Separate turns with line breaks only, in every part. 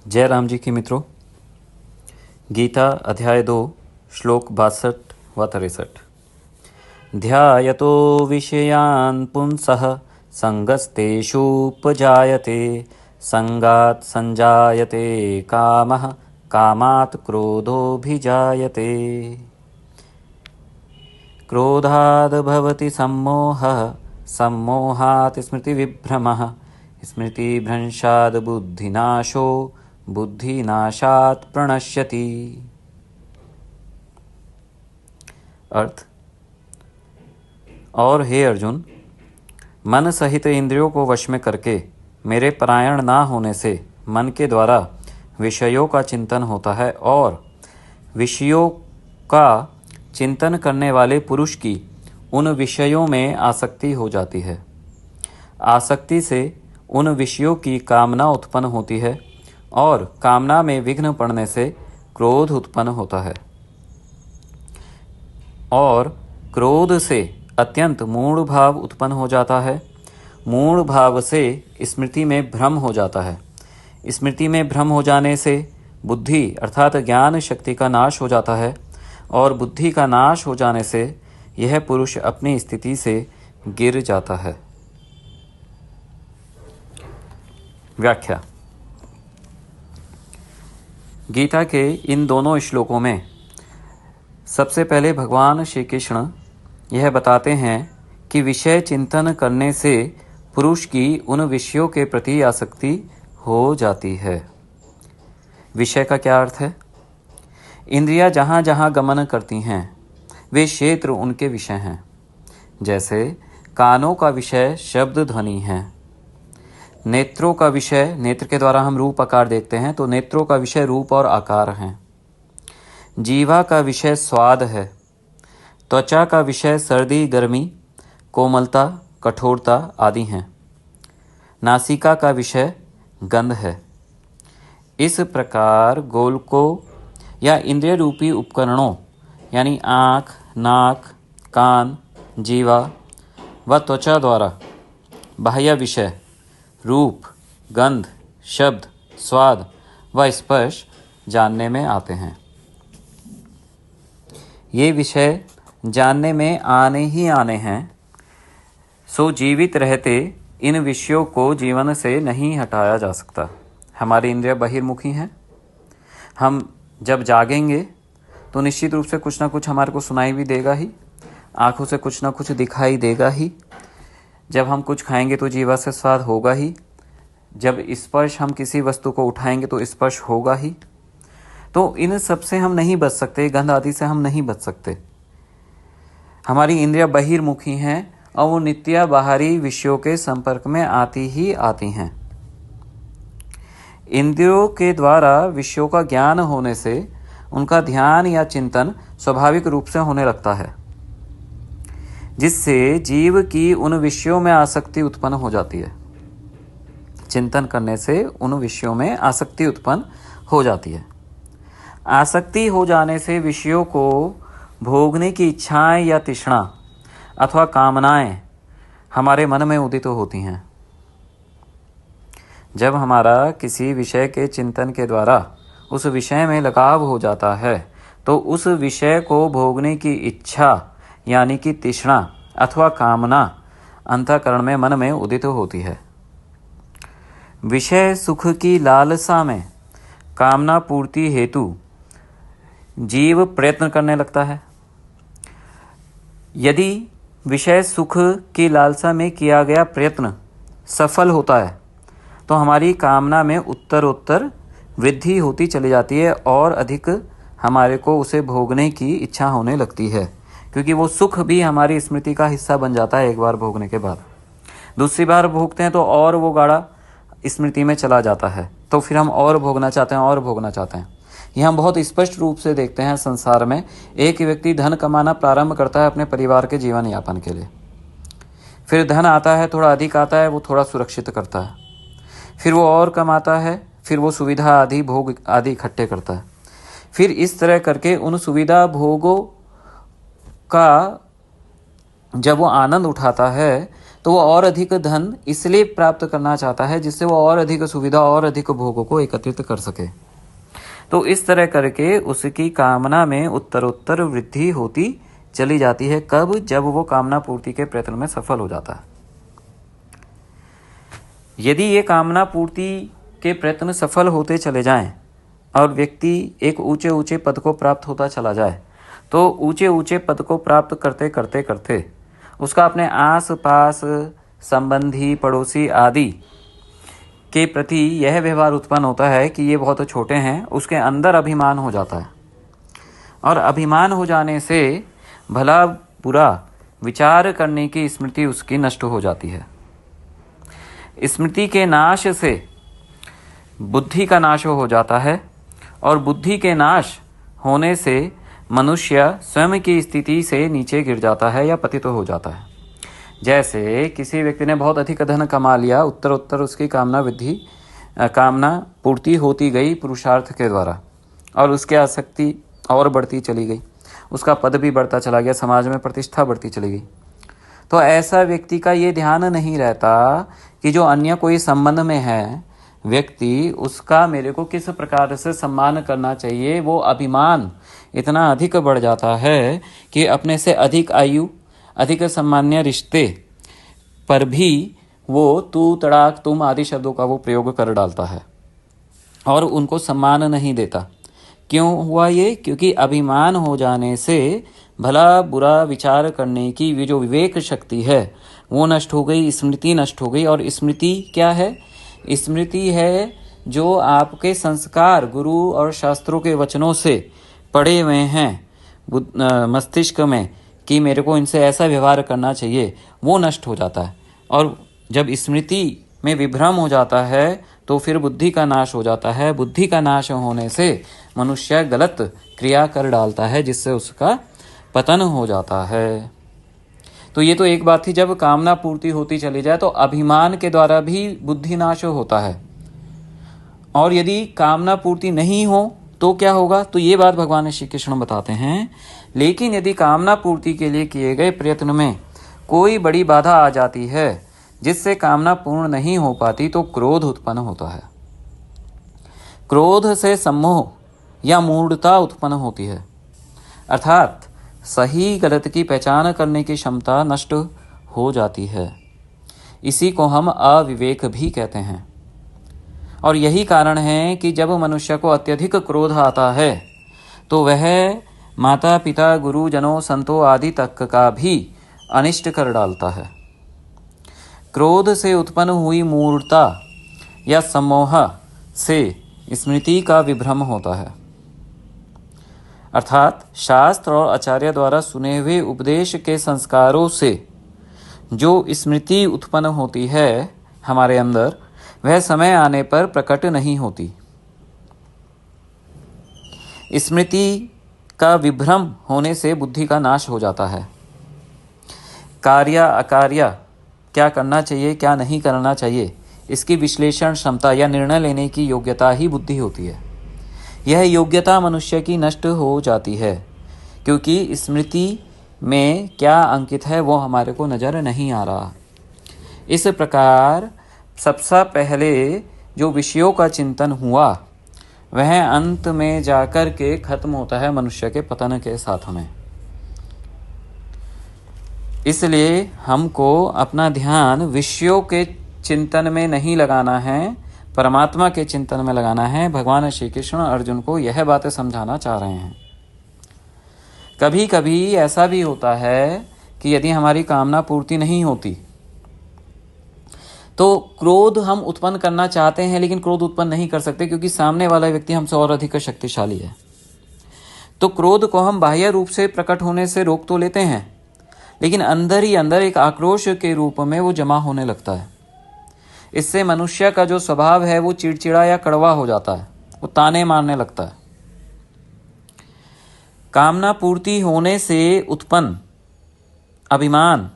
जय राम जी की मित्रों। गीता अध्याय 2 श्लोक 62 व 63। ध्यायतो विषयान् पुंसः संगस्तेषुपजायते संगात् संजायते कामः कामात् क्रोधोऽभिजायते क्रोधाद् भवति सम्मोहः सम्मोहात् स्मृतिविभ्रमः स्मृतिभ्रंशात् बुद्धिनाशो बुद्धिनाशात् प्रणश्यति। अर्थ: और हे अर्जुन, मन सहित इंद्रियों को वश में करके मेरे परायण ना होने से मन के द्वारा विषयों का चिंतन होता है और विषयों का चिंतन करने वाले पुरुष की उन विषयों में आसक्ति हो जाती है। आसक्ति से उन विषयों की कामना उत्पन्न होती है और कामना में विघ्न पड़ने से क्रोध उत्पन्न होता है और क्रोध से अत्यंत मूढ़ भाव उत्पन्न हो जाता है। मूढ़ भाव से स्मृति में भ्रम हो जाता है। स्मृति में भ्रम हो जाने से बुद्धि अर्थात ज्ञान शक्ति का नाश हो जाता है और बुद्धि का नाश हो जाने से यह पुरुष अपनी स्थिति से गिर जाता है। व्याख्या: गीता के इन दोनों श्लोकों में सबसे पहले भगवान श्री कृष्ण यह बताते हैं कि विषय चिंतन करने से पुरुष की उन विषयों के प्रति आसक्ति हो जाती है। विषय का क्या अर्थ है? इंद्रियां जहाँ जहाँ गमन करती हैं वे क्षेत्र उनके विषय हैं। जैसे कानों का विषय शब्द ध्वनि है, नेत्रों का विषय नेत्र के द्वारा हम रूप आकार देखते हैं तो नेत्रों का विषय रूप और आकार हैं। जीवा का विषय स्वाद है, त्वचा का विषय सर्दी गर्मी कोमलता कठोरता आदि हैं, नासिका का विषय गंध है। इस प्रकार गोलकों या इंद्रिय रूपी उपकरणों यानी आँख, नाक, कान, जीवा व त्वचा द्वारा बाह्य विषय रूप, गंध, शब्द, स्वाद व स्पर्श जानने में आते हैं। ये विषय जानने में आने ही आने हैं, सो जीवित रहते इन विषयों को जीवन से नहीं हटाया जा सकता। हमारी इंद्रियां बहिर्मुखी हैं। हम जब जागेंगे तो निश्चित रूप से कुछ ना कुछ हमारे को सुनाई भी देगा ही, आँखों से कुछ ना कुछ दिखाई देगा ही। जब हम कुछ खाएंगे तो जीवा से स्वाद होगा ही। जब स्पर्श हम किसी वस्तु को उठाएंगे तो स्पर्श होगा ही। तो इन सब से हम नहीं बच सकते, गंध आदि से हम नहीं बच सकते। हमारी इंद्रियां बहिर्मुखी हैं और वो नित्य बाहरी विषयों के संपर्क में आती ही आती हैं। इंद्रियों के द्वारा विषयों का ज्ञान होने से उनका ध्यान या चिंतन स्वाभाविक रूप से होने लगता है, जिससे जीव की उन विषयों में आसक्ति उत्पन्न हो जाती है। चिंतन करने से उन विषयों में आसक्ति उत्पन्न हो जाती है। आसक्ति हो जाने से विषयों को भोगने की इच्छाएं या तृष्णा अथवा कामनाएं हमारे मन में उदित होती हैं। जब हमारा किसी विषय के चिंतन के द्वारा उस विषय में लगाव हो जाता है तो उस विषय को भोगने की इच्छा यानी कि तृष्णा अथवा कामना अंतःकरण में मन में उदित होती है। विषय सुख की लालसा में कामना पूर्ति हेतु जीव प्रयत्न करने लगता है। यदि विषय सुख की लालसा में किया गया प्रयत्न सफल होता है तो हमारी कामना में उत्तरोत्तर वृद्धि होती चली जाती है और अधिक हमारे को उसे भोगने की इच्छा होने लगती है, क्योंकि वो सुख भी हमारी स्मृति का हिस्सा बन जाता है। एक बार भोगने के बाद दूसरी बार भोगते हैं तो और वो गाढ़ा स्मृति में चला जाता है, तो फिर हम और भोगना चाहते हैं और भोगना चाहते हैं। यह हम बहुत स्पष्ट रूप से देखते हैं संसार में। एक व्यक्ति धन कमाना प्रारंभ करता है अपने परिवार के जीवन यापन के लिए, फिर धन आता है, थोड़ा अधिक आता है, वो थोड़ा सुरक्षित करता है, फिर वो और कमाता है, फिर वो सुविधा आदि भोग आदि इकट्ठे करता है। फिर इस तरह करके उन सुविधा भोगों का जब वो आनंद उठाता है तो वो और अधिक धन इसलिए प्राप्त करना चाहता है जिससे वो और अधिक सुविधा और अधिक भोगों को एकत्रित कर सके। तो इस तरह करके उसकी कामना में उत्तरोत्तर वृद्धि होती चली जाती है। कब? जब वो कामना पूर्ति के प्रयत्न में सफल हो जाता है। यदि ये कामना पूर्ति के प्रयत्न सफल होते चले जाएं और व्यक्ति एक ऊंचे ऊंचे पद को प्राप्त होता चला जाए, तो ऊंचे ऊंचे पद को प्राप्त करते करते करते उसका अपने आस पास संबंधी, पड़ोसी आदि के प्रति यह व्यवहार उत्पन्न होता है कि ये बहुत छोटे हैं। उसके अंदर अभिमान हो जाता है और अभिमान हो जाने से भला बुरा विचार करने की स्मृति उसकी नष्ट हो जाती है। स्मृति के नाश से बुद्धि का नाश हो जाता है और बुद्धि के नाश होने से मनुष्य स्वयं की स्थिति से नीचे गिर जाता है या पतित हो जाता है। जैसे किसी व्यक्ति ने बहुत अधिक धन कमा लिया, उत्तर उत्तर उसकी कामना पूर्ति होती गई पुरुषार्थ के द्वारा और उसकी आसक्ति और बढ़ती चली गई, उसका पद भी बढ़ता चला गया, समाज में प्रतिष्ठा बढ़ती चली गई। तो ऐसा व्यक्ति का ये ध्यान नहीं रहता कि जो अन्य कोई संबंध में है व्यक्ति, उसका मेरे को किस प्रकार से सम्मान करना चाहिए। वो अभिमान इतना अधिक बढ़ जाता है कि अपने से अधिक आयु, अधिक सम्मान्य रिश्ते पर भी वो तू, तड़ाक, तुम आदि शब्दों का वो प्रयोग कर डालता है और उनको सम्मान नहीं देता। क्यों हुआ ये? क्योंकि अभिमान हो जाने से भला बुरा विचार करने की जो विवेक शक्ति है वो नष्ट हो गई, स्मृति नष्ट हो गई। और स्मृति क्या है? स्मृति है जो आपके संस्कार गुरु और शास्त्रों के वचनों से पड़े हुए हैं मस्तिष्क में कि मेरे को इनसे ऐसा व्यवहार करना चाहिए, वो नष्ट हो जाता है। और जब स्मृति में विभ्रम हो जाता है तो फिर बुद्धि का नाश हो जाता है। बुद्धि का नाश होने से मनुष्य गलत क्रिया कर डालता है जिससे उसका पतन हो जाता है। तो ये तो एक बात थी, जब कामना पूर्ति होती चली जाए तो अभिमान के द्वारा भी बुद्धि नाश होता है। और यदि कामना पूर्ति नहीं हो तो क्या होगा? तो ये बात भगवान श्री कृष्ण बताते हैं। लेकिन यदि कामना पूर्ति के लिए किए गए प्रयत्न में कोई बड़ी बाधा आ जाती है जिससे कामना पूर्ण नहीं हो पाती तो क्रोध उत्पन्न होता है। क्रोध से सम्मोह या मूढ़ता उत्पन्न होती है, अर्थात सही गलत की पहचान करने की क्षमता नष्ट हो जाती है। इसी को हम अविवेक भी कहते हैं। और यही कारण है कि जब मनुष्य को अत्यधिक क्रोध आता है तो वह माता पिता, गुरुजनों, संतों आदि तक का भी अनिष्ट कर डालता है। क्रोध से उत्पन्न हुई मूढ़ता या सम्मोह से स्मृति का विभ्रम होता है, अर्थात शास्त्र और आचार्य द्वारा सुने हुए उपदेश के संस्कारों से जो स्मृति उत्पन्न होती है हमारे अंदर, वह समय आने पर प्रकट नहीं होती। स्मृति का विभ्रम होने से बुद्धि का नाश हो जाता है। कार्य अकार्य, क्या करना चाहिए क्या नहीं करना चाहिए, इसकी विश्लेषण क्षमता या निर्णय लेने की योग्यता ही बुद्धि होती है। यह योग्यता मनुष्य की नष्ट हो जाती है क्योंकि स्मृति में क्या अंकित है वो हमारे को नज़र नहीं आ रहा। इस प्रकार सबसे पहले जो विषयों का चिंतन हुआ वह अंत में जाकर के खत्म होता है मनुष्य के पतन के साथ में। इसलिए हमको अपना ध्यान विषयों के चिंतन में नहीं लगाना है, परमात्मा के चिंतन में लगाना है। भगवान श्री कृष्ण अर्जुन को यह बातें समझाना चाह रहे हैं। कभी कभी ऐसा भी होता है कि यदि हमारी कामना पूर्ति नहीं होती तो क्रोध हम उत्पन्न करना चाहते हैं लेकिन क्रोध उत्पन्न नहीं कर सकते क्योंकि सामने वाला व्यक्ति हमसे और अधिक शक्तिशाली है। तो क्रोध को हम बाह्य रूप से प्रकट होने से रोक तो लेते हैं लेकिन अंदर ही अंदर एक आक्रोश के रूप में वो जमा होने लगता है। इससे मनुष्य का जो स्वभाव है वो चिड़चिड़ा या कड़वा हो जाता है, वो ताने मारने लगता है। कामना पूर्ति होने से उत्पन्न अभिमान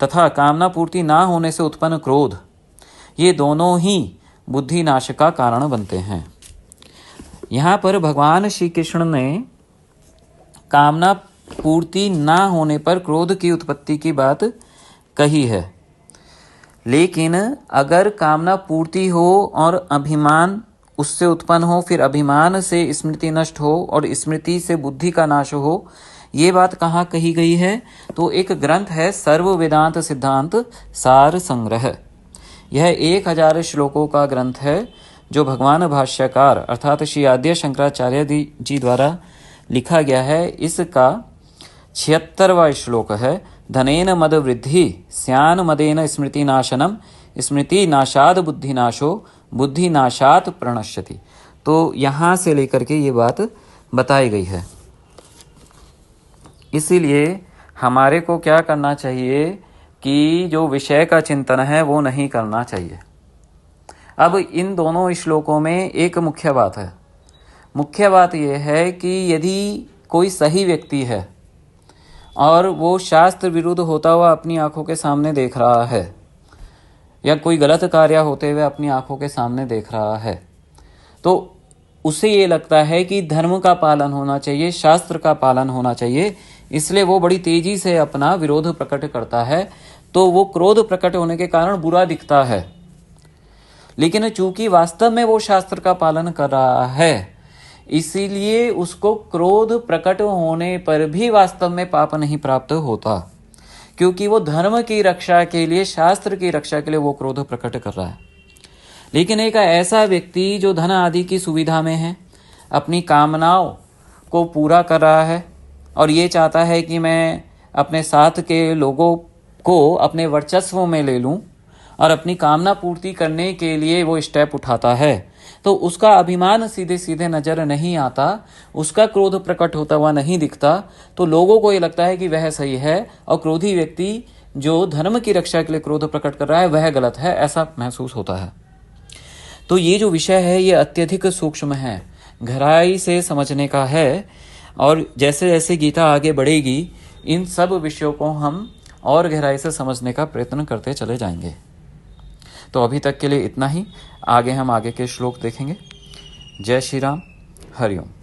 तथा कामना पूर्ति ना होने से उत्पन्न क्रोध, ये दोनों ही बुद्धि नाश का कारण बनते हैं। यहाँ पर भगवान श्री कृष्ण ने कामना पूर्ति ना होने पर क्रोध की उत्पत्ति की बात कही है। लेकिन अगर कामना पूर्ति हो और अभिमान उससे उत्पन्न हो, फिर अभिमान से स्मृति नष्ट हो और स्मृति से बुद्धि का नाश हो, ये बात कहाँ कही गई है? तो एक ग्रंथ है सर्व वेदांत सिद्धांत सार संग्रह। यह 1000 श्लोकों का ग्रंथ है जो भगवान भाष्यकार अर्थात श्री आद्य शंकराचार्य जी द्वारा लिखा गया है। इसका 76वां श्लोक है, धनेन मद वृद्धि स्यान मदेन स्मृति नाशनम स्मृति नाशाद बुद्धि नाशो बुद्धि नाशात प्रणश्यति। तो यहाँ से लेकर के ये बात बताई गई है। इसीलिए हमारे को क्या करना चाहिए कि जो विषय का चिंतन है वो नहीं करना चाहिए। अब इन दोनों श्लोकों में एक मुख्य बात है। मुख्य बात यह है कि यदि कोई सही व्यक्ति है और वो शास्त्र विरुद्ध होता हुआ अपनी आंखों के सामने देख रहा है या कोई गलत कार्य होते हुए अपनी आंखों के सामने देख रहा है, तो उसे ये लगता है कि धर्म का पालन होना चाहिए, शास्त्र का पालन होना चाहिए, इसलिए वो बड़ी तेजी से अपना विरोध प्रकट करता है। तो वो क्रोध प्रकट होने के कारण बुरा दिखता है, लेकिन चूंकि वास्तव में वो शास्त्र का पालन कर रहा है, इसीलिए उसको क्रोध प्रकट होने पर भी वास्तव में पाप नहीं प्राप्त होता, क्योंकि वो धर्म की रक्षा के लिए, शास्त्र की रक्षा के लिए वो क्रोध प्रकट कर रहा है। लेकिन एक ऐसा व्यक्ति जो धन आदि की सुविधा में है, अपनी कामनाओं को पूरा कर रहा है और ये चाहता है कि मैं अपने साथ के लोगों को अपने वर्चस्व में ले लूं और अपनी कामना पूर्ति करने के लिए वो स्टेप उठाता है, तो उसका अभिमान सीधे सीधे नजर नहीं आता, उसका क्रोध प्रकट होता हुआ नहीं दिखता। तो लोगों को ये लगता है कि वह सही है और क्रोधी व्यक्ति जो धर्म की रक्षा के लिए क्रोध प्रकट कर रहा है वह गलत है, ऐसा महसूस होता है। तो ये जो विषय है ये अत्यधिक सूक्ष्म है, गहराई से समझने का है, और जैसे जैसे गीता आगे बढ़ेगी इन सब विषयों को हम और गहराई से समझने का प्रयत्न करते चले जाएंगे। तो अभी तक के लिए इतना ही, आगे हम आगे के श्लोक देखेंगे। जय श्री राम, हरि ओम।